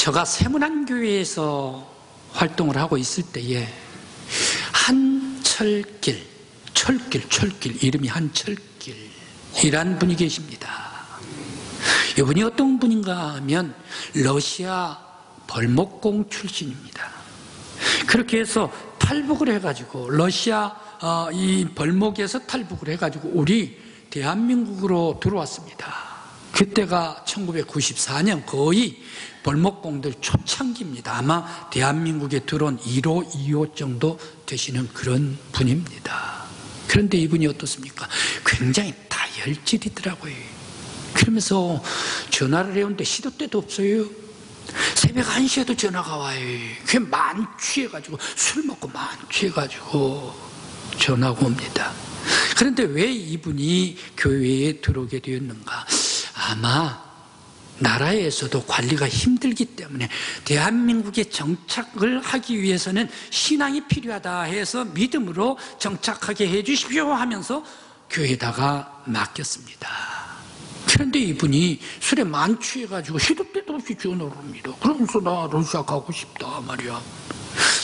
제가 세문안교회에서 활동을 하고 있을 때에 한철길, 철길, 이름이 한철길이란 분이 계십니다. 이분이 어떤 분인가 하면 러시아 벌목공 출신입니다. 그렇게 해서 탈북을 해가지고 러시아 이 벌목에서 탈북을 해가지고 우리 대한민국으로 들어왔습니다. 그때가 1994년 거의 벌목공들 초창기입니다. 아마 대한민국에 들어온 1호, 2호 정도 되시는 그런 분입니다. 그런데 이분이 어떻습니까? 굉장히 다혈질이더라고요. 그러면서 전화를 해오는데 시도 때도 없어요. 새벽 1시에도 전화가 와요. 그게 만취해가지고 술 먹고 만취해가지고 전화가 옵니다. 그런데 왜 이분이 교회에 들어오게 되었는가? 아마 나라에서도 관리가 힘들기 때문에 대한민국에 정착을 하기 위해서는 신앙이 필요하다 해서 믿음으로 정착하게 해 주십시오 하면서 교회에다가 맡겼습니다. 그런데 이분이 술에 만취해가지고 시도 때도 없이 전화를 합니다. 그러면서 나 러시아 가고 싶다 말이야.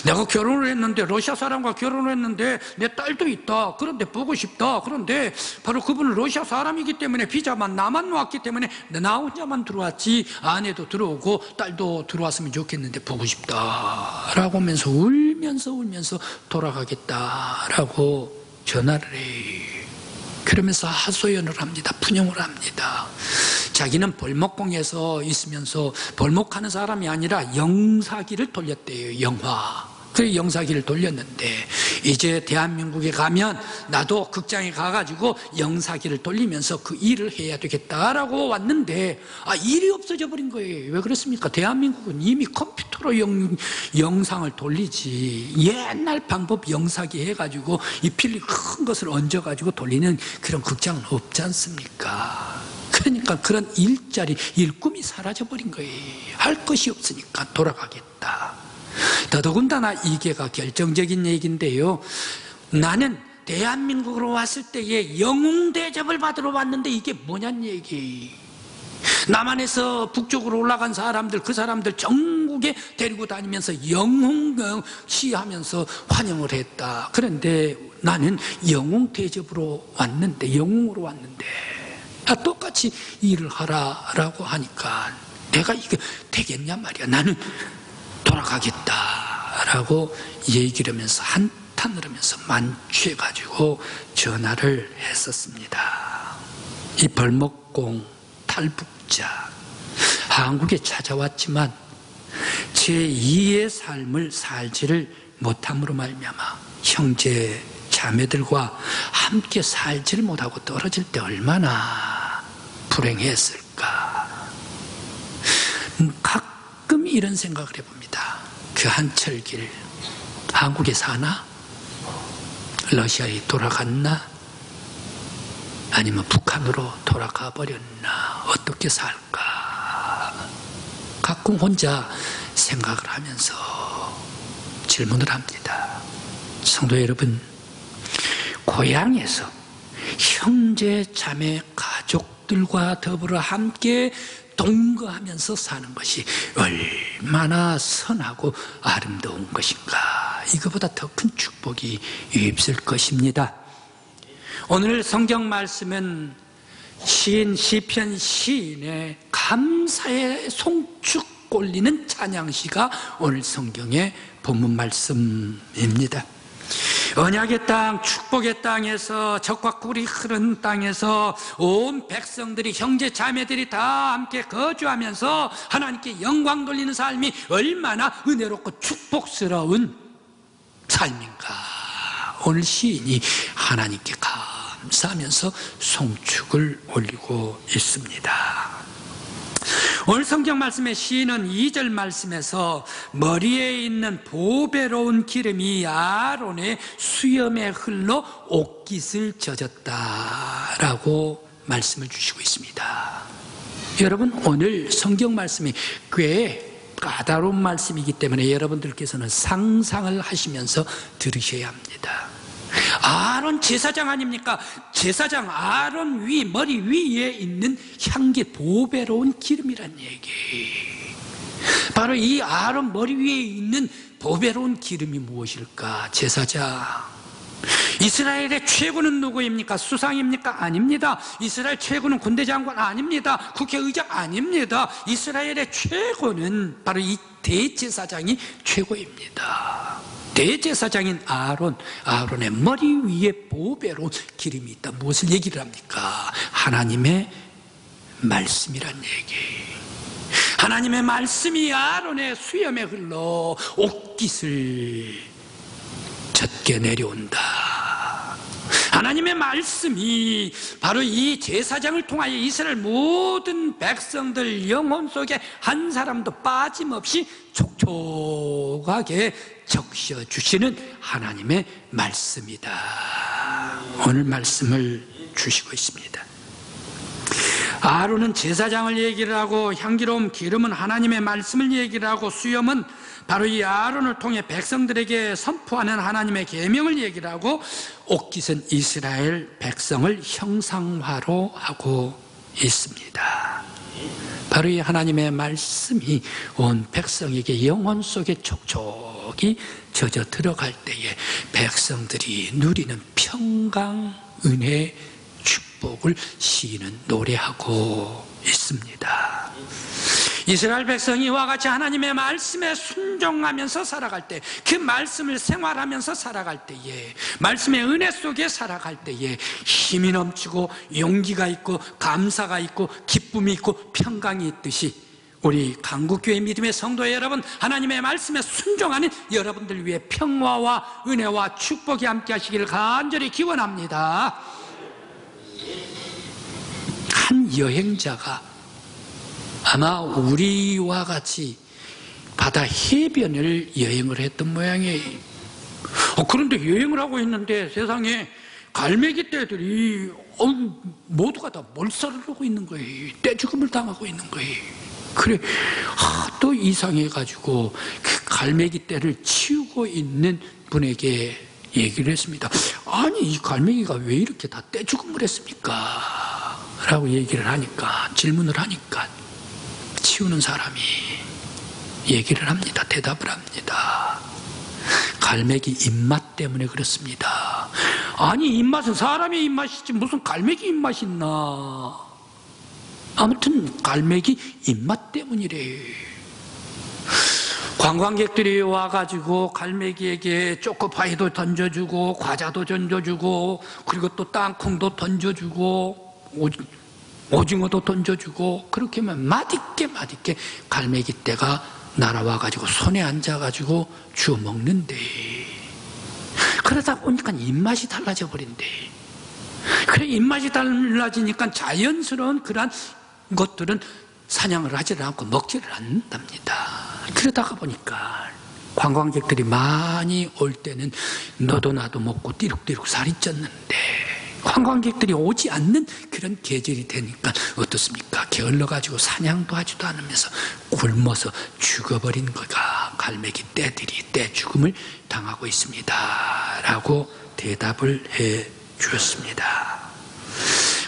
내가 결혼을 했는데, 러시아 사람과 결혼을 했는데 내 딸도 있다. 그런데 보고 싶다. 그런데 바로 그분은 러시아 사람이기 때문에 비자만 나만 왔기 때문에 나 혼자만 들어왔지 아내도 들어오고 딸도 들어왔으면 좋겠는데 보고 싶다 라고 하면서 울면서 돌아가겠다라고 전화를 해. 그러면서 하소연을 합니다. 푸념을 합니다. 자기는 벌목공에서 있으면서 벌목하는 사람이 아니라 영사기를 돌렸대요. 영화. 그 영사기를 돌렸는데 이제 대한민국에 가면 나도 극장에 가가지고 영사기를 돌리면서 그 일을 해야 되겠다라고 왔는데 일이 없어져 버린 거예요. 왜 그렇습니까? 대한민국은 이미 컴퓨터로 영상을 돌리지 옛날 방법 영사기 해가지고 이 필름 큰 것을 얹어가지고 돌리는 그런 극장은 없지 않습니까? 그러니까 그런 일자리, 일꿈이 사라져버린 거예요. 할 것이 없으니까 돌아가겠다. 더더군다나 이게가 결정적인 얘기인데요. 나는 대한민국으로 왔을 때에 영웅 대접을 받으러 왔는데 이게 뭐냐는 얘기. 남한에서 북쪽으로 올라간 사람들, 그 사람들 전국에 데리고 다니면서 영웅 시하면서 환영을 했다. 그런데 나는 영웅 대접으로 왔는데, 영웅으로 왔는데 똑같이 일을 하라라고 하니까 내가 이게 되겠냐 말이야. 나는 돌아가겠다라고 얘기를 하면서 한탄을 하면서 만취해가지고 전화를 했었습니다. 이 벌목공 탈북자 한국에 찾아왔지만 제2의 삶을 살지를 못함으로 말미암아 형제 자매들과 함께 살지를 못하고 떨어질 때 얼마나 불행했을까. 가끔 이런 생각을 해봅니다. 그 한철길 한국에 사나? 러시아에 돌아갔나? 아니면 북한으로 돌아가 버렸나? 어떻게 살까? 가끔 혼자 생각을 하면서 질문을 합니다. 성도 여러분, 고향에서 형제 자매 가족들과 더불어 함께 동거하면서 사는 것이 얼마나 선하고 아름다운 것인가. 이거보다 더 큰 축복이 없을 것입니다. 오늘 성경 말씀은 시편 시인의 감사의 송축 올리는 찬양시가 오늘 성경의 본문 말씀입니다. 언약의 땅, 축복의 땅에서, 적과 꿀이 흐르는 땅에서 온 백성들이, 형제 자매들이 다 함께 거주하면서 하나님께 영광 돌리는 삶이 얼마나 은혜롭고 축복스러운 삶인가. 오늘 시인이 하나님께 감사하면서 송축을 올리고 있습니다. 오늘 성경 말씀의 시인은 2절 말씀에서 머리에 있는 보배로운 기름이 아론의 수염에 흘러 옷깃을 젖었다라고 말씀을 주시고 있습니다. 여러분, 오늘 성경 말씀이 꽤 까다로운 말씀이기 때문에 여러분들께서는 상상을 하시면서 들으셔야 합니다. 아론 제사장 아닙니까? 제사장 아론 머리 위에 있는 향기, 보배로운 기름이란 얘기. 바로 이 아론 머리 위에 있는 보배로운 기름이 무엇일까? 제사장. 이스라엘의 최고는 누구입니까? 수상입니까? 아닙니다. 이스라엘 최고는 군대장관 아닙니다. 국회의장 아닙니다. 이스라엘의 최고는 바로 이 대제사장이 최고입니다. 대제사장인 아론의 머리 위에 보배로운 기름이 있다. 무엇을 얘기를 합니까? 하나님의 말씀이란 얘기. 하나님의 말씀이 아론의 수염에 흘러 옥깃을 젖게 내려온다. 하나님의 말씀이 바로 이 제사장을 통하여 이스라엘 모든 백성들 영혼 속에 한 사람도 빠짐없이 촉촉하게 적셔주시는 하나님의 말씀이다. 오늘 말씀을 주시고 있습니다. 아론은 제사장을 얘기를 하고, 향기로운 기름은 하나님의 말씀을 얘기를 하고, 수염은 바로 이 아론을 통해 백성들에게 선포하는 하나님의 계명을 얘기를 하고, 옥깃은 이스라엘 백성을 형상화로 하고 있습니다. 바로 이 하나님의 말씀이 온 백성에게 영혼 속에 촉촉히 젖어 들어갈 때에 백성들이 누리는 평강, 은혜, 축복을 시인은 노래하고 있습니다. 이스라엘 백성이 이와 같이 하나님의 말씀에 순종하면서 살아갈 때, 그 말씀을 생활하면서 살아갈 때에, 말씀의 은혜 속에 살아갈 때에 힘이 넘치고 용기가 있고 감사가 있고 기쁨이 있고 평강이 있듯이, 우리 강국교회 믿음의 성도 여러분, 하나님의 말씀에 순종하는 여러분들 위해 평화와 은혜와 축복이 함께 하시기를 간절히 기원합니다. 한 여행자가 아마 우리와 같이 바다 해변을 여행을 했던 모양이에요. 그런데 여행을 하고 있는데 세상에 갈매기 떼들이 모두가 다 몰살을 하고 있는 거예요. 떼죽음을 당하고 있는 거예요. 그래, 또 이상해가지고 그 갈매기 떼를 치우고 있는 분에게 얘기를 했습니다. 아니, 이 갈매기가 왜 이렇게 다 떼죽음을 했습니까? 라고 얘기를 하니까, 질문을 하니까 치우는 사람이 얘기를 합니다. 대답을 합니다. 갈매기 입맛 때문에 그렇습니다. 아니, 입맛은 사람의 입맛이지 무슨 갈매기 입맛이 있나. 아무튼 갈매기 입맛 때문이래. 관광객들이 와가지고 갈매기에게 초코파이도 던져주고 과자도 던져주고, 그리고 또 땅콩도 던져주고 오징어도 던져주고, 그렇게 하면 맛있게 갈매기 떼가 날아와가지고 손에 앉아가지고 주워 먹는데, 그러다 보니까 입맛이 달라져 버린대. 그래, 입맛이 달라지니까 자연스러운 그러한 것들은 사냥을 하지를 않고 먹지를 않는답니다. 그러다가 보니까 관광객들이 많이 올 때는 너도 나도 먹고 띠룩띠룩 살이 쪘는데, 관광객들이 오지 않는 그런 계절이 되니까 어떻습니까? 게을러가지고 사냥도 하지도 않으면서 굶어서 죽어버린 거가 갈매기 떼들이 떼죽음을 당하고 있습니다. 라고 대답을 해 주었습니다.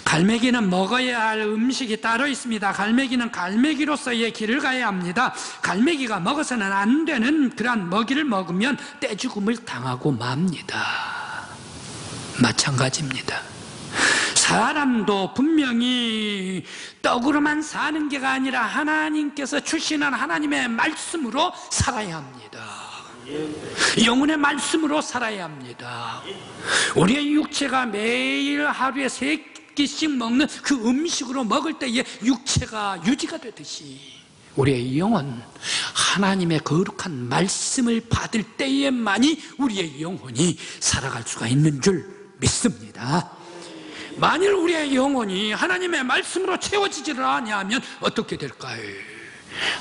갈매기는 먹어야 할 음식이 따로 있습니다. 갈매기는 갈매기로서의 길을 가야 합니다. 갈매기가 먹어서는 안 되는 그러한 먹이를 먹으면 떼죽음을 당하고 맙니다. 마찬가지입니다. 사람도 분명히 떡으로만 사는 게가 아니라 하나님께서 주시는 하나님의 말씀으로 살아야 합니다. 영혼의 말씀으로 살아야 합니다. 우리의 육체가 매일 하루에 3끼씩 먹는 그 음식으로 먹을 때에 육체가 유지가 되듯이, 우리의 영혼, 하나님의 거룩한 말씀을 받을 때에만이 우리의 영혼이 살아갈 수가 있는 줄 믿습니다. 만일 우리의 영혼이 하나님의 말씀으로 채워지지를 않으면 어떻게 될까요?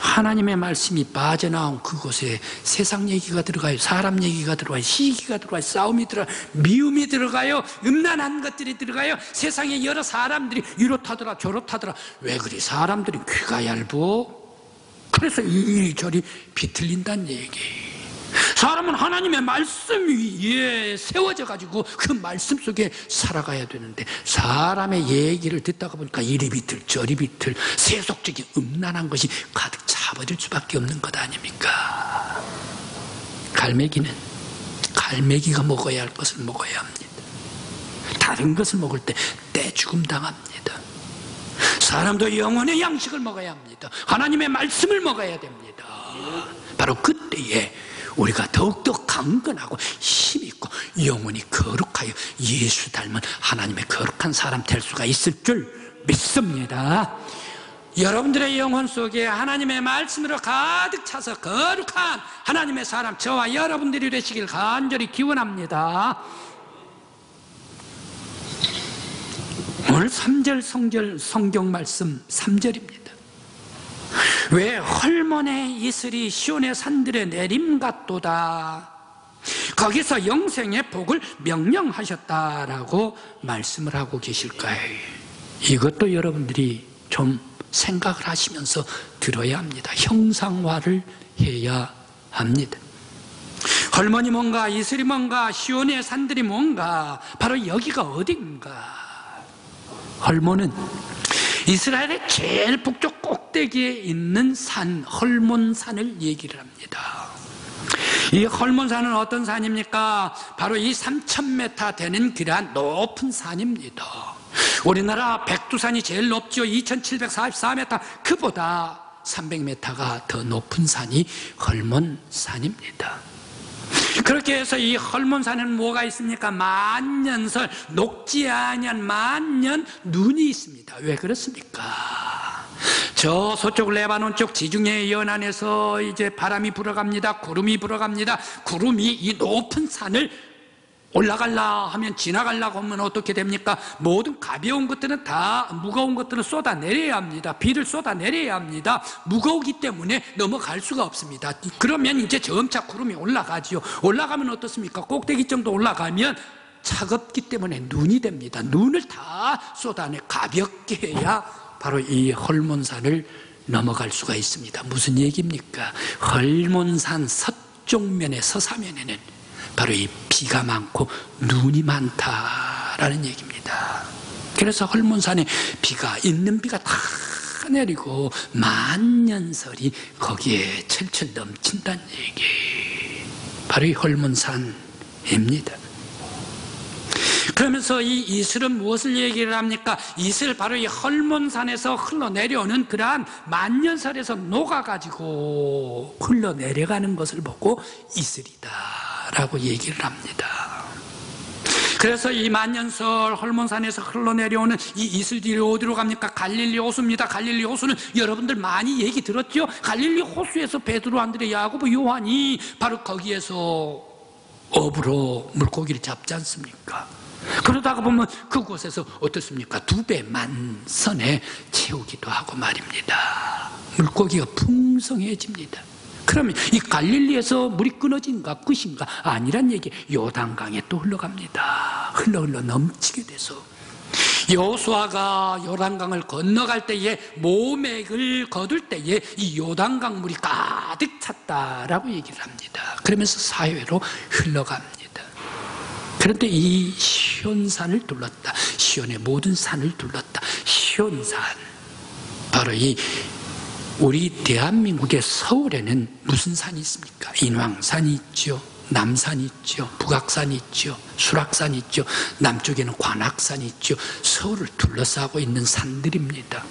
하나님의 말씀이 빠져나온 그곳에 세상 얘기가 들어가요. 사람 얘기가 들어가요. 시기가 들어가요. 싸움이 들어가요. 미움이 들어가요. 음란한 것들이 들어가요. 세상에 여러 사람들이 이렇다더라 저렇다더라. 왜 그리 사람들이 귀가 얇어? 그래서 이리저리 비틀린다는 얘기. 사람은 하나님의 말씀 위에 세워져 가지고 그 말씀 속에 살아가야 되는데, 사람의 얘기를 듣다가 보니까 이리 비틀 저리 비틀 세속적인 음란한 것이 가득 차 사버릴 수밖에 없는 것 아닙니까? 갈매기가 먹어야 할 것을 먹어야 합니다. 다른 것을 먹을 때 떼죽음 당합니다. 사람도 영혼의 양식을 먹어야 합니다. 하나님의 말씀을 먹어야 됩니다. 바로 그때에 우리가 더욱더 강건하고 힘있고 영혼이 거룩하여 예수 닮은 하나님의 거룩한 사람 될 수가 있을 줄 믿습니다. 여러분들의 영혼 속에 하나님의 말씀으로 가득 차서 거룩한 하나님의 사람 저와 여러분들이 되시길 간절히 기원합니다. 오늘 3절 성경 말씀 3절입니다. 왜 헐몬의 이슬이 시온의 산들에 내림 같도다. 거기서 영생의 복을 명령하셨다라고 말씀을 하고 계실까요? 이것도 여러분들이 좀 생각을 하시면서 들어야 합니다. 형상화를 해야 합니다. 헐몬이 뭔가, 이슬이 뭔가, 시온의 산들이 뭔가, 바로 여기가 어딘가. 헐몬은 이스라엘의 제일 북쪽 꼭대기에 있는 산, 헐몬산을 얘기를 합니다. 이 헐몬산은 어떤 산입니까? 바로 이 3,000m 되는 그러한 높은 산입니다. 우리나라 백두산이 제일 높죠. 2,744m. 그보다 300m가 더 높은 산이 헐몬산입니다. 그렇게 해서 이 헐몬산에는 뭐가 있습니까? 만년설, 녹지 아니한 만년 눈이 있습니다. 왜 그렇습니까? 저 서쪽 레바논 쪽 지중해 연안에서 이제 바람이 불어갑니다. 구름이 불어갑니다. 구름이 이 높은 산을 올라갈라 하면, 지나가려고 하면 어떻게 됩니까? 모든 가벼운 것들은 다 무거운 것들은 쏟아내려야 합니다. 비를 쏟아내려야 합니다. 무거우기 때문에 넘어갈 수가 없습니다. 그러면 이제 점차 구름이 올라가지요. 올라가면 어떻습니까? 꼭대기 정도 올라가면 차갑기 때문에 눈이 됩니다. 눈을 다 쏟아내 가볍게 해야 바로 이 헐몬산을 넘어갈 수가 있습니다. 무슨 얘기입니까? 헐몬산 서쪽면에, 서사면에는 바로 이 비가 많고 눈이 많다라는 얘기입니다. 그래서 헐몬산에 비가, 있는 비가 다 내리고 만년설이 거기에 철철 넘친다는 얘기, 바로 이 헐몬산입니다. 그러면서 이 이슬은 무엇을 얘기를 합니까? 이슬, 바로 이 헐몬산에서 흘러내려오는 그러한 만년설에서 녹아가지고 흘러내려가는 것을 보고 이슬이다 라고 얘기를 합니다. 그래서 이 만년설 헐몬산에서 흘러내려오는 이 이슬들이 어디로 갑니까? 갈릴리 호수입니다. 갈릴리 호수는 여러분들 많이 얘기 들었죠? 갈릴리 호수에서 베드로, 안드레, 야고보, 요한이 바로 거기에서 업으로 물고기를 잡지 않습니까? 그러다가 보면 그곳에서 어떻습니까? 2배 만선에 채우기도 하고 말입니다. 물고기가 풍성해집니다. 그러면 이 갈릴리에서 물이 끊어진가 끝인가? 아니란 얘기. 요단강에 또 흘러갑니다. 흘러 넘치게 돼서 여호수아가 요단강을 건너갈 때에, 모맥을 거둘 때에 이 요단강 물이 가득 찼다라고 얘기를 합니다. 그러면서 사회로 흘러갑니다. 그런데 이 시온산을 둘렀다, 시온의 모든 산을 둘렀다. 시온산, 바로 이 우리 대한민국의 서울에는 무슨 산이 있습니까? 인왕산이 있죠, 남산이 있죠, 북악산이 있죠, 수락산이 있죠, 남쪽에는 관악산이 있죠. 서울을 둘러싸고 있는 산들입니다.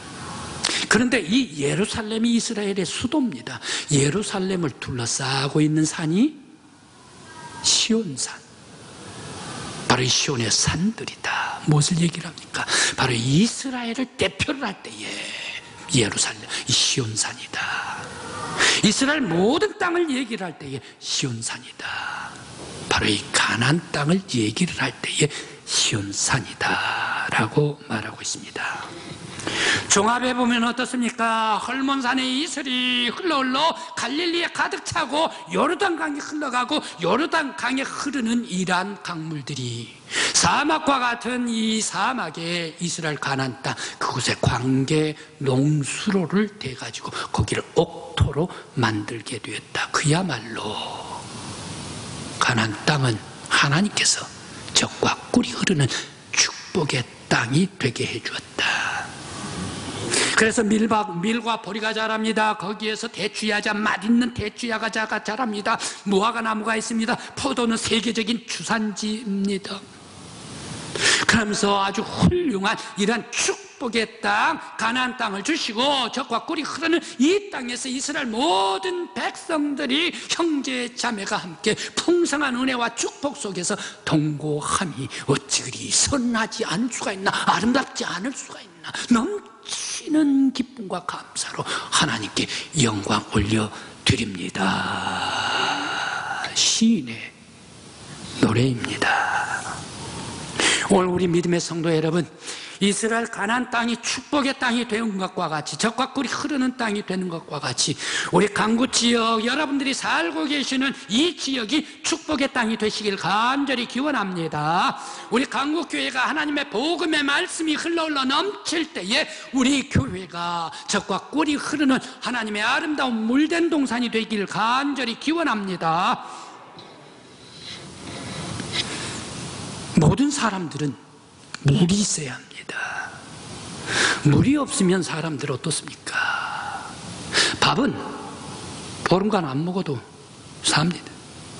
그런데 이 예루살렘이 이스라엘의 수도입니다. 예루살렘을 둘러싸고 있는 산이 시온산, 바로 이 시온의 산들이다. 무엇을 얘기를 합니까? 바로 이스라엘을 대표를 할 때에 예루살렘, 이 시온산이다. 이스라엘 모든 땅을 얘기를 할 때에 시온산이다. 바로 이 가나안 땅을 얘기를 할 때에 시온산이다 라고 말하고 있습니다. 종합해 보면 어떻습니까? 헐몬산의 이슬이 흘러 갈릴리에 가득 차고 요르단강에 흘러가고, 요르단강에 흐르는 이러한 강물들이 사막과 같은 이 사막에 이스라엘 가나안 땅, 그곳에 광계 농수로를 대가지고 거기를 옥토로 만들게 되었다. 그야말로 가나안 땅은 하나님께서 젖과 꿀이 흐르는 축복의 땅이 되게 해주었다. 그래서 밀과 보리가 자랍니다. 거기에서 대추야자, 맛있는 대추야자가 자랍니다. 무화과 나무가 있습니다. 포도는 세계적인 주산지입니다. 그러면서 아주 훌륭한 이러한 축복의 땅, 가나안 땅을 주시고 적과 꿀이 흐르는 이 땅에서 이스라엘 모든 백성들이 형제 자매가 함께 풍성한 은혜와 축복 속에서 동거함이 어찌 그리 선하지 않을 수가 있나, 아름답지 않을 수가 있나, 넘치는 기쁨과 감사로 하나님께 영광 올려드립니다. 시인의 노래입니다. 오늘 우리 믿음의 성도 여러분, 이스라엘 가나안 땅이 축복의 땅이 되는 것과 같이, 적과 꿀이 흐르는 땅이 되는 것과 같이 우리 강구 지역, 여러분들이 살고 계시는 이 지역이 축복의 땅이 되시길 간절히 기원합니다. 우리 강구교회가 하나님의 복음의 말씀이 흘러 넘칠 때에 우리 교회가 적과 꿀이 흐르는 하나님의 아름다운 물된 동산이 되길 간절히 기원합니다. 모든 사람들은 물이 있어야 합니다. 물이 없으면 사람들 어떻습니까? 밥은 보름간 안 먹어도 삽니다.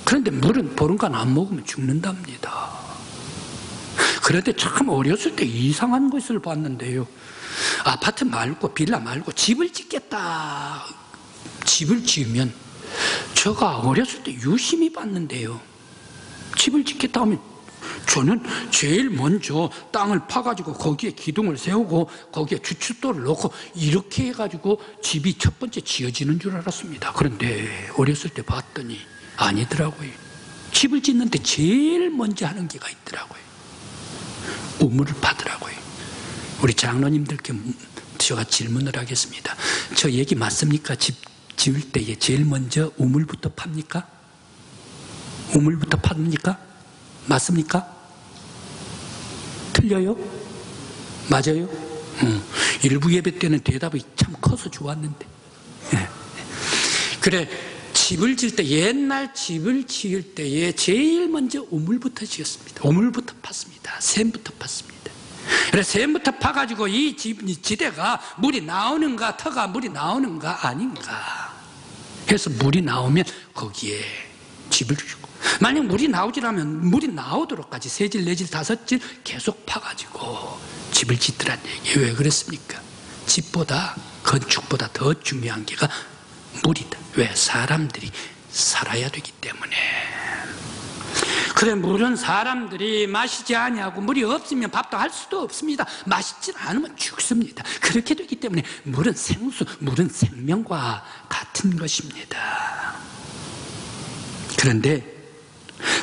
그런데 물은 보름간 안 먹으면 죽는답니다. 그런데 참 어렸을 때 이상한 것을 봤는데요. 아파트 말고 빌라 말고 집을 짓겠다. 집을 지으면 제가 어렸을 때 유심히 봤는데요. 집을 짓겠다 하면 저는 제일 먼저 땅을 파가지고 거기에 기둥을 세우고 거기에 주춧돌을 넣고 이렇게 해가지고 집이 첫 번째 지어지는 줄 알았습니다. 그런데 어렸을 때 봤더니 아니더라고요. 집을 짓는데 제일 먼저 하는 게가 있더라고요. 우물을 파더라고요. 우리 장로님들께 제가 질문을 하겠습니다. 저 얘기 맞습니까? 집 지을 때에 제일 먼저 우물부터 팝니까? 우물부터 팝니까? 맞습니까? 틀려요? 맞아요? 일부 예배 때는 대답이 참 커서 좋았는데. 그래, 집을 지을 때, 옛날 집을 지을 때에 제일 먼저 우물부터 지었습니다. 우물부터 팠습니다. 샘부터 팠습니다. 그래, 샘부터 파가지고 이 지대가 물이 나오는가, 터가 물이 나오는가 아닌가 해서 물이 나오면 거기에 집을 주고, 만약 물이 나오질 않으면 물이 나오도록까지 세 질, 네 질, 다섯 질 계속 파가지고 집을 짓더란 얘기예요. 왜 그랬습니까? 집보다, 건축보다 더 중요한 게가 물이다. 왜? 사람들이 살아야 되기 때문에. 그래, 물은 사람들이 마시지 아니하고 물이 없으면 밥도 할 수도 없습니다. 마시지 않으면 죽습니다. 그렇게 되기 때문에 물은 생수, 물은 생명과 같은 것입니다. 그런데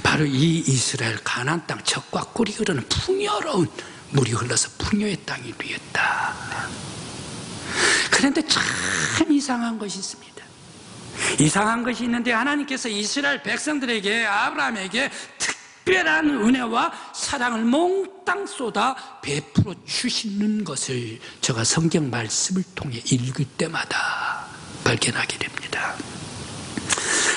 바로 이 이스라엘 가나안 땅, 적과 꿀이 흐르는 풍요로운 물이 흘러서 풍요의 땅이 되었다. 그런데 참 이상한 것이 있습니다. 이상한 것이 있는데 하나님께서 이스라엘 백성들에게, 아브라함에게 특별한 은혜와 사랑을 몽땅 쏟아 베풀어 주시는 것을 제가 성경 말씀을 통해 읽을 때마다 발견하게 됩니다.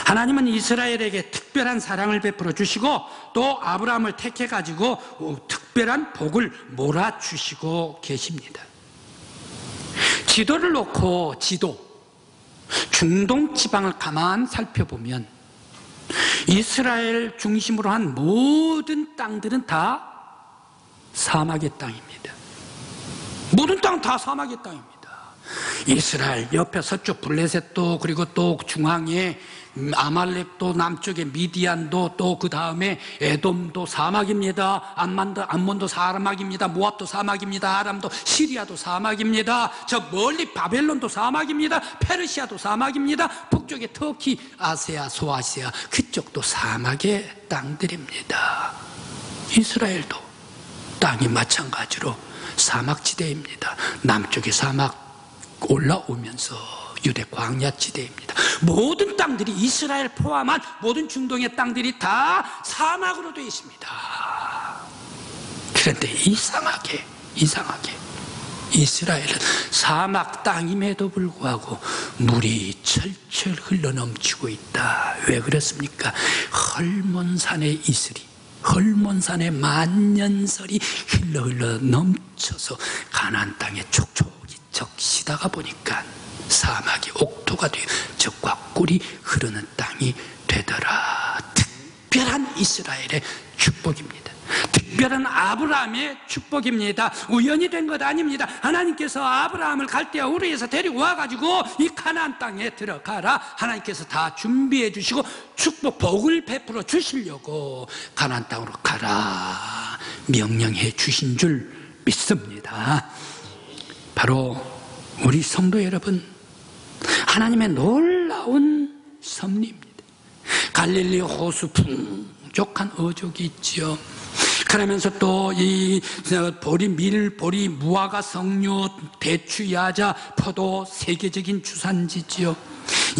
하나님은 이스라엘에게 특별한 사랑을 베풀어 주시고 또 아브라함을 택해 가지고 특별한 복을 몰아주시고 계십니다. 지도를 놓고 중동 지방을 가만 살펴보면 이스라엘 중심으로 한 모든 땅들은 다 사막의 땅입니다. 모든 땅 다 사막의 땅입니다. 이스라엘 옆에 서쪽 블레셋도, 그리고 또 중앙에 아말렉도, 남쪽에 미디안도, 또 그 다음에 에돔도 사막입니다. 암몬도 사막입니다. 모압도 사막입니다. 아람도, 시리아도 사막입니다. 저 멀리 바벨론도 사막입니다. 페르시아도 사막입니다. 북쪽에 터키, 아세아, 소아시아, 그쪽도 사막의 땅들입니다. 이스라엘도 땅이 마찬가지로 사막지대입니다. 남쪽에 사막 올라오면서 유대 광야지대입니다. 모든 땅들이, 이스라엘 포함한 모든 중동의 땅들이 다 사막으로 되어 있습니다. 그런데 이상하게 이스라엘은 사막 땅임에도 불구하고 물이 철철 흘러넘치고 있다. 왜 그렇습니까? 헐몬산의 이슬이, 헐몬산의 만년설이 흘러 넘쳐서 가나안 땅에 촉촉이 적시다가 보니까 사막이 옥토가 되어 젖과 꿀이 흐르는 땅이 되더라. 특별한 이스라엘의 축복입니다. 특별한 아브라함의 축복입니다. 우연히 된 것 아닙니다. 하나님께서 아브라함을 갈대아 우르에서 데리고 와가지고 이 가나안 땅에 들어가라, 하나님께서 다 준비해 주시고 축복 복을 베풀어 주시려고 가나안 땅으로 가라 명령해 주신 줄 믿습니다. 바로 우리 성도 여러분, 하나님의 놀라운 섭리입니다. 갈릴리 호수 풍족한 어족이 있지요. 그러면서 또 이 보리, 밀, 보리, 무화과, 석류, 대추, 야자, 포도 세계적인 주산지지요.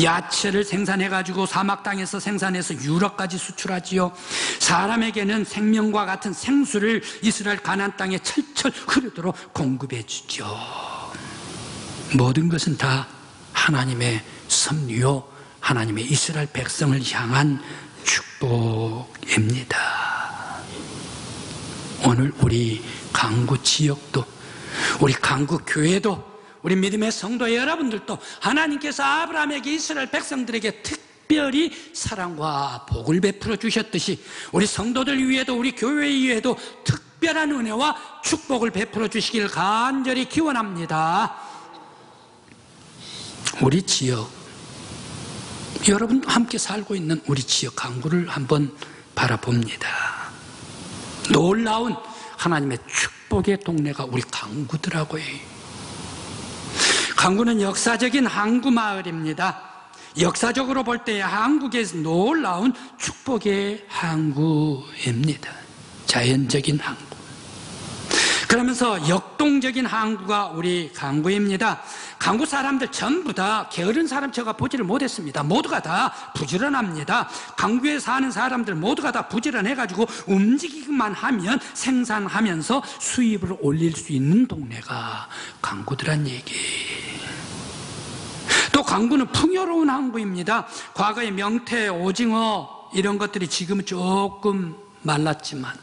야채를 생산해가지고 사막 땅에서 생산해서 유럽까지 수출하지요. 사람에게는 생명과 같은 생수를 이스라엘 가나안 땅에 철철 흐르도록 공급해 주죠. 모든 것은 다 하나님의 섭리요, 하나님의 이스라엘 백성을 향한 축복입니다. 오늘 우리 강구 지역도, 우리 강구 교회도, 우리 믿음의 성도 여러분들도 하나님께서 아브라함에게 이스라엘 백성들에게 특별히 사랑과 복을 베풀어 주셨듯이 우리 성도들 위에도, 우리 교회 위에도 특별한 은혜와 축복을 베풀어 주시길 간절히 기원합니다. 우리 지역, 여러분 함께 살고 있는 우리 지역 강구를 한번 바라봅니다. 놀라운 하나님의 축복의 동네가 우리 강구더라고요. 강구는 역사적인 항구 마을입니다. 역사적으로 볼 때 한국에서 놀라운 축복의 항구입니다. 자연적인 항구. 그러면서 역동적인 항구가 우리 강구입니다. 강구 사람들 전부 다 게으른 사람 제가 보지를 못했습니다. 모두가 다 부지런합니다. 강구에 사는 사람들 모두가 다 부지런해가지고 움직이기만 하면 생산하면서 수입을 올릴 수 있는 동네가 강구더란 얘기. 또 강구는 풍요로운 항구입니다. 과거에 명태, 오징어 이런 것들이 지금은 조금 말랐지만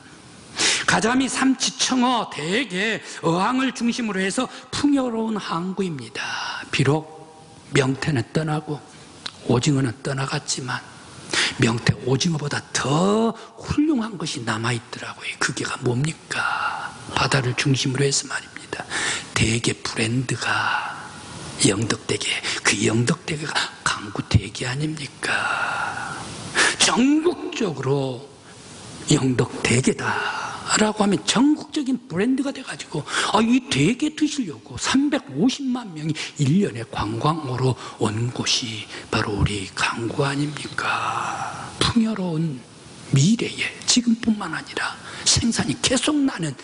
가자미, 삼치, 청어, 대게, 어항을 중심으로 해서 풍요로운 항구입니다. 비록 명태는 떠나고 오징어는 떠나갔지만 명태, 오징어보다 더 훌륭한 것이 남아있더라고요. 그게가 뭡니까? 바다를 중심으로 해서 말입니다. 대게 브랜드가 영덕대게, 그 영덕대게가 강구대게 아닙니까? 전국적으로 영덕대게다 라고 하면 전국적인 브랜드가 돼가지고 이 대게 드시려고 350만 명이 1년에 관광으로 온 곳이 바로 우리 강구 아닙니까? 풍요로운 미래에 지금뿐만 아니라 생산이 계속 나는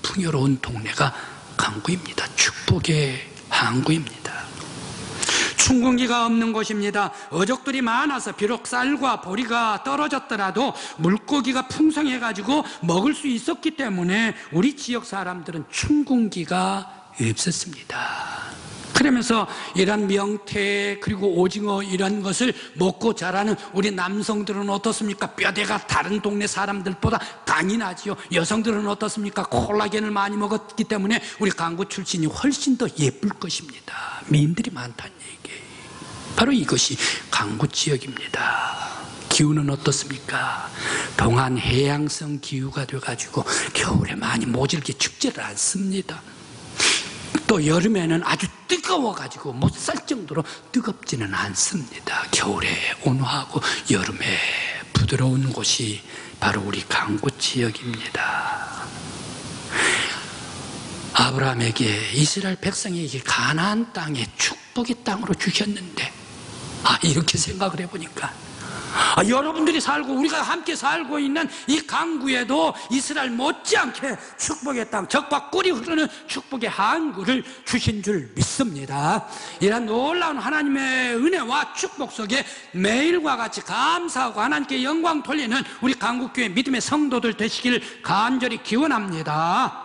풍요로운 동네가 강구입니다. 축복의 항구입니다. 춘궁기가 없는 곳입니다. 어족들이 많아서 비록 쌀과 보리가 떨어졌더라도 물고기가 풍성해가지고 먹을 수 있었기 때문에 우리 지역 사람들은 춘궁기가 없었습니다. 그러면서 이런 명태 그리고 오징어 이런 것을 먹고 자라는 우리 남성들은 어떻습니까? 뼈대가 다른 동네 사람들보다 강인하지요. 여성들은 어떻습니까? 콜라겐을 많이 먹었기 때문에 우리 강구 출신이 훨씬 더 예쁠 것입니다. 미인들이 많다는 얘기예요. 바로 이것이 강구 지역입니다. 기후는 어떻습니까? 동안 해양성 기후가 돼가지고 겨울에 많이 모질게 춥지를 않습니다. 또 여름에는 아주 뜨거워가지고 못 살 정도로 뜨겁지는 않습니다. 겨울에 온화하고 여름에 부드러운 곳이 바로 우리 강구 지역입니다. 아브라함에게, 이스라엘 백성에게 가나안 땅에 축복의 땅으로 주셨는데 이렇게 생각을 해보니까 여러분들이 살고 우리가 함께 살고 있는 이 강구에도 이스라엘 못지않게 축복의 땅, 젖과 꿀이 흐르는 축복의 항구를 주신 줄 믿습니다. 이런 놀라운 하나님의 은혜와 축복 속에 매일과 같이 감사하고 하나님께 영광 돌리는 우리 강구교회 믿음의 성도들 되시길 간절히 기원합니다.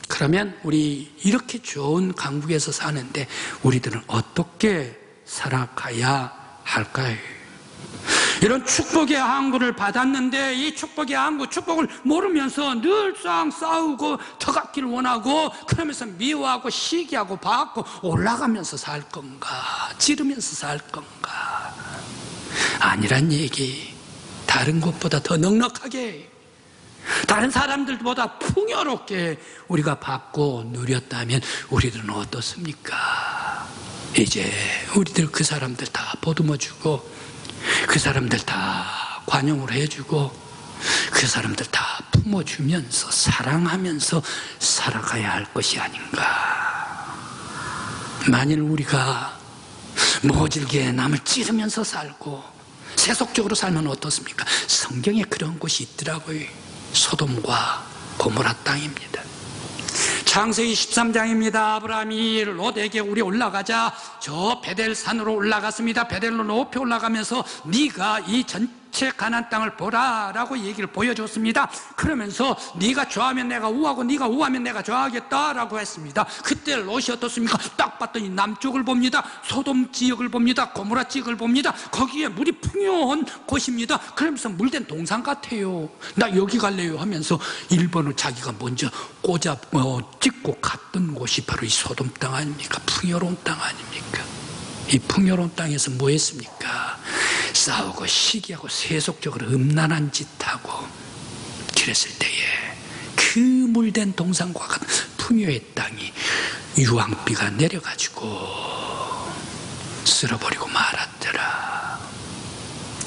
그러면 우리 이렇게 좋은 강북에서 사는데 우리들은 어떻게 살아가야 할까요? 이런 축복의 항구를 받았는데 이 축복의 항구, 축복을 모르면서 늘상 싸우고 터갖기를 원하고 그러면서 미워하고 시기하고 받고 올라가면서 살 건가, 찌르면서 살 건가? 아니란 얘기. 다른 것보다 더 넉넉하게, 다른 사람들보다 풍요롭게 우리가 받고 누렸다면 우리들은 어떻습니까? 이제 우리들 그 사람들 다 보듬어주고 그 사람들 다 관용을 해주고 그 사람들 다 품어주면서 사랑하면서 살아가야 할 것이 아닌가. 만일 우리가 모질게 남을 찌르면서 살고 세속적으로 살면 어떻습니까? 성경에 그런 곳이 있더라고요. 소돔과 고모라 땅입니다. 창세기 13장입니다. 아브라함이 롯에게 우리 올라가자. 저 베델산으로 올라갔습니다. 베델로 높이 올라가면서 네가 이 전체 가나안 땅을 보라라고 얘기를 보여줬습니다. 그러면서 네가 좋아하면 내가 우하고 네가 우하면 내가 좋아하겠다라고 했습니다. 그때 롯이 어떻습니까? 딱 봤더니 남쪽을 봅니다. 소돔 지역을 봅니다. 고모라 지역을 봅니다. 거기에 물이 풍요한 곳입니다. 그러면서 물된 동산 같아요. 나 여기 갈래요 하면서 일본을 자기가 먼저 찍고 갔던 곳이 바로 이 소돔 땅 아닙니까? 풍요로운 땅 아닙니까? 이 풍요로운 땅에서 뭐 했습니까? 싸우고 시기하고 세속적으로 음란한 짓하고 그랬을 때에 그 물된 동산과 같은 풍요의 땅이 유황비가 내려가지고 쓸어버리고 말았더라.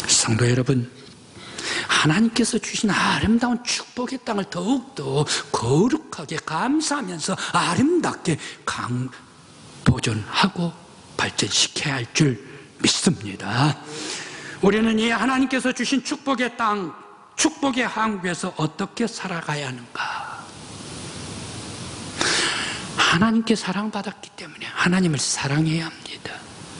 성도 여러분, 하나님께서 주신 아름다운 축복의 땅을 더욱더 거룩하게 감사하면서 아름답게 보존하고 발전시켜야 할 줄 믿습니다. 우리는 이 하나님께서 주신 축복의 땅, 축복의 항구에서 어떻게 살아가야 하는가? 하나님께 사랑받았기 때문에 하나님을 사랑해야 합니다.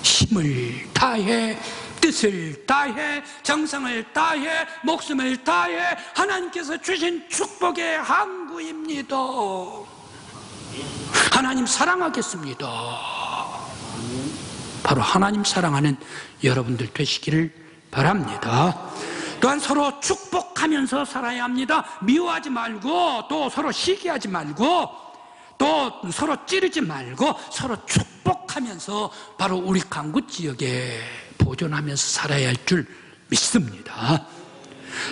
힘을 다해, 뜻을 다해, 정성을 다해, 목숨을 다해 하나님께서 주신 축복의 항구입니다. 하나님 사랑하겠습니다. 바로 하나님 사랑하는 여러분들 되시기를 바랍니다. 또한 서로 축복하면서 살아야 합니다. 미워하지 말고 또 서로 시기하지 말고 또 서로 찌르지 말고 서로 축복하면서 바로 우리 강구 지역에 보존하면서 살아야 할 줄 믿습니다.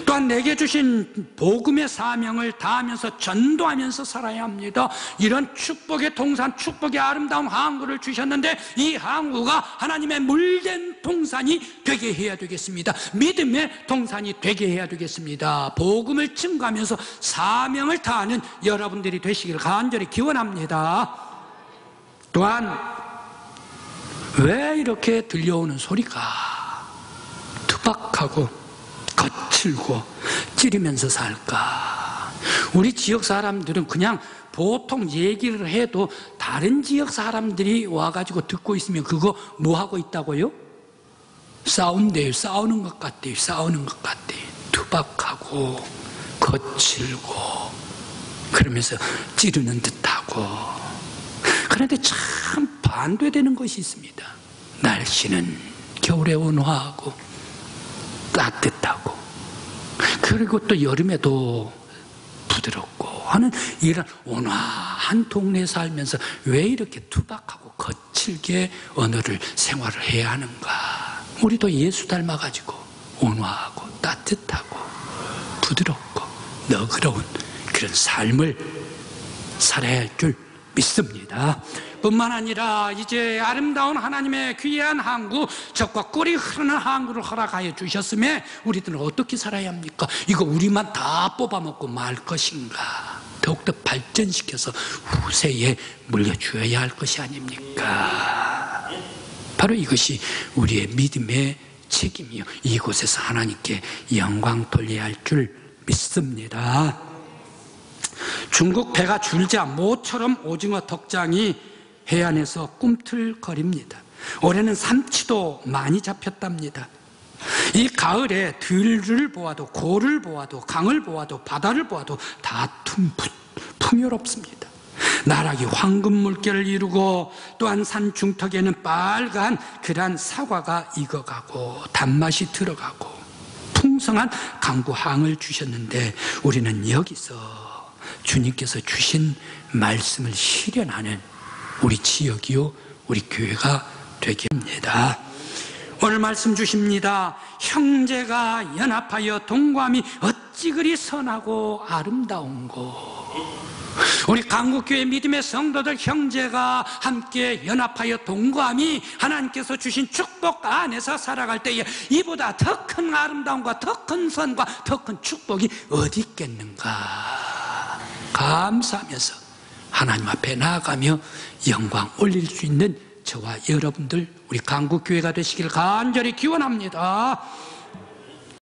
또한 내게 주신 복음의 사명을 다하면서 전도하면서 살아야 합니다. 이런 축복의 동산, 축복의 아름다운 항구를 주셨는데 이 항구가 하나님의 물된 동산이 되게 해야 되겠습니다. 믿음의 동산이 되게 해야 되겠습니다. 복음을 증거하면서 사명을 다하는 여러분들이 되시기를 간절히 기원합니다. 또한 왜 이렇게 들려오는 소리가 투박하고 거칠고 찌르면서 살까? 우리 지역 사람들은 그냥 보통 얘기를 해도 다른 지역 사람들이 와가지고 듣고 있으면 그거 뭐 하고 있다고요? 싸운대요. 싸우는 것 같대요. 싸우는 것 같대요. 투박하고 거칠고 그러면서 찌르는 듯하고. 그런데 참 반대되는 것이 있습니다. 날씨는 겨울에 온화하고 따뜻하고 그리고 또 여름에도 부드럽고 하는 이런 온화한 동네에 살면서 왜 이렇게 투박하고 거칠게 언어를 생활을 해야 하는가? 우리도 예수 닮아가지고 온화하고 따뜻하고 부드럽고 너그러운 그런 삶을 살아야 할 줄 믿습니다. 뿐만 아니라 이제 아름다운 하나님의 귀한 항구, 젖과 꿀이 흐르는 항구를 허락하여 주셨음에 우리들은 어떻게 살아야 합니까? 이거 우리만 다 뽑아먹고 말 것인가? 더욱더 발전시켜서 후세에 물려주어야 할 것이 아닙니까? 바로 이것이 우리의 믿음의 책임이요, 이곳에서 하나님께 영광 돌려야 할 줄 믿습니다. 중국 배가 줄자 모처럼 오징어 덕장이 해안에서 꿈틀거립니다. 올해는 삼치도 많이 잡혔답니다. 이 가을에 들을 보아도 고를 보아도 강을 보아도 바다를 보아도 다 풍요롭습니다. 나락이 황금 물결을 이루고 또한 산 중턱에는 빨간 그란 사과가 익어가고 단맛이 들어가고 풍성한 강구항을 주셨는데 우리는 여기서 주님께서 주신 말씀을 실현하는 우리 지역이요 우리 교회가 되게 합니다. 오늘 말씀 주십니다. 형제가 연합하여 동거함이 어찌 그리 선하고 아름다운고. 우리 강국교회 믿음의 성도들 형제가 함께 연합하여 동거함이 하나님께서 주신 축복 안에서 살아갈 때에 이보다 더 큰 아름다움과 더 큰 선과 더 큰 축복이 어디 있겠는가. 감사하면서 하나님 앞에 나아가며 영광 올릴 수 있는 저와 여러분들 우리 강국교회가 되시길 간절히 기원합니다.